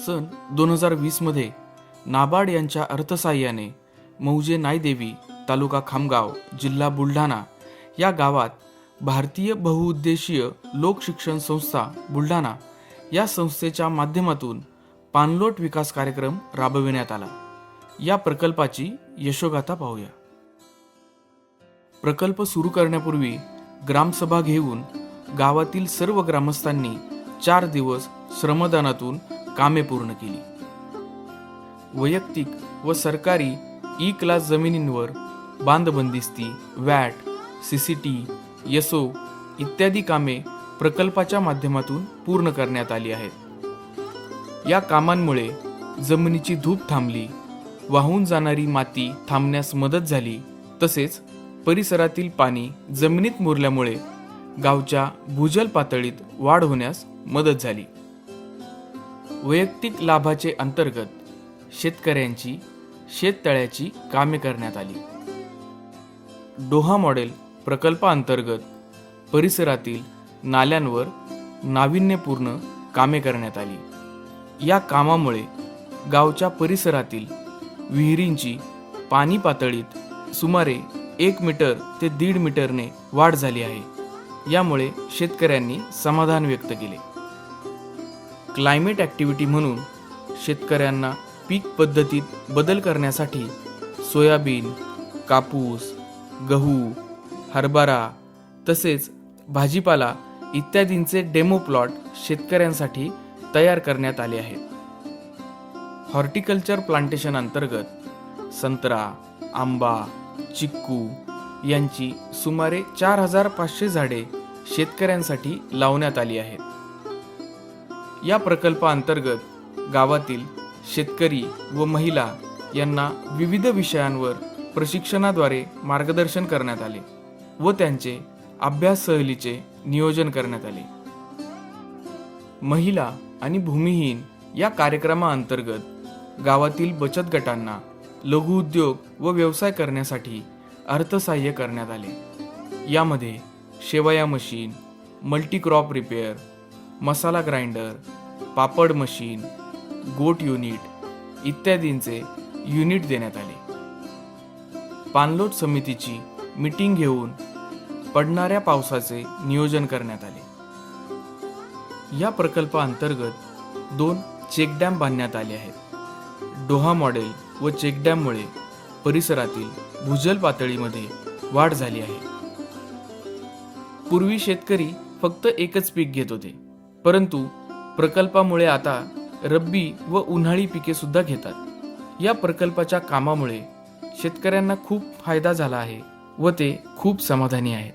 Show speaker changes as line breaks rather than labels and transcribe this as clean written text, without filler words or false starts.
सन 2020 मध्ये नाबार्ड यांच्या अर्थसहाय्याने मौजे नायदेवी तालुका खामगाव जिल्हा बुलढाणा या गावात भारतीय बहुउद्देशीय लोक शिक्षण संस्था बुलढाणा या संस्थेच्या माध्यमातून पाणलोट विकास कार्यक्रम राबविण्यात आला। या प्रकल्पाची यशोगाथा पाहूया। प्रकल्प सुरू करण्यापूर्वी ग्रामसभा घेऊन गावातील सर्व ग्रामस्थांनी 4 दिवस श्रमदानातून कामे पूर्ण केली। वैयक्तिक व सरकारी ई-क्लास जमिनींवर बांधबंदिस्ती, वॅट, सीसीटी, यसो इत्यादी कामे प्रकल्पाच्या माध्यमातून पूर्ण करण्यात आली आहेत। या कामांमुळे जमिनीची धूप थांबली, वाहून जाणारी माती थांबण्यास मदत झाली, तसेच परिसरातील पाणी जमिनीत मुरल्यामुळे गावच्या भूजल पातळीत वाढ होण्यास मदत झाली। वैयक्तिक लाभाचे अंतर्गत शेतकऱ्यांची शेततळ्याची कामे करण्यात आली। डोहा मॉडेल प्रकल्पाअंतर्गत परिसरातील नाल्यांवर नाविन्यपूर्ण कामे करण्यात आली। या कामामुळे गावच्या परिसरातील विहिरींची पाणी पातळीत सुमारे 1 मीटर ते 1.5 मीटरने वाढ झाली आहे। यामुळे शेतकऱ्यांनी समाधान व्यक्त केले। क्लायमेट ॲक्टिव्हिटी म्हणून शेतकऱ्यांना पीक पद्धतीत बदल करण्यासाठी सोयाबीन, कापूस, गहू, हरभरा तसेच भाजीपाला इत्यादींचे डेमो प्लॉट शेतकऱ्यांसाठी तयार करण्यात आले आहेत। हॉर्टिकल्चर प्लांटेशन अंतर्गत संत्रा, आंबा, चिक्कू यांची सुमारे 4500 झाडे शेतकऱ्यांसाठी लावण्यात आली आहेत। या प्रकल्पाअंतर्गत गावातील शेतकरी व महिला यांना विविध विषयांवर प्रशिक्षणाद्वारे मार्गदर्शन करण्यात आले व त्यांचे अभ्यास सहलीचे नियोजन करण्यात आले। महिला आणि भूमिहीन या कार्यक्रमाअंतर्गत गावातील बचत गटांना लघुउद्योग व व्यवसाय करण्यासाठी अर्थसहाय्य करण्यात आले। यामध्ये शेवया मशीन, मल्टीक्रॉप रिपेअर, मसाला ग्राइंडर, पापड मशीन, गोट युनिट इत्यादींचे युनिट देण्यात आले। पाणलोट समितीची मीटिंग घेऊन पडणाऱ्या पावसाचे नियोजन करण्यात आले। या प्रकल्पाअंतर्गत 2 चेकडॅम बांधण्यात आले आहेत। डोहा मॉडेल व चेकडॅममुळे परिसरातील भूजल पातळीमध्ये वाढ झाली आहे। पूर्वी शेतकरी फक्त एकच पीक घेत होते, परंतु प्रकल्पामुळे आता रब्बी व उन्हाळी पिके सुद्धा घेतात। या प्रकल्पाच्या कामामुळे शेतकऱ्यांना खूप फायदा झाला आहे व ते खूप समाधानी आहेत।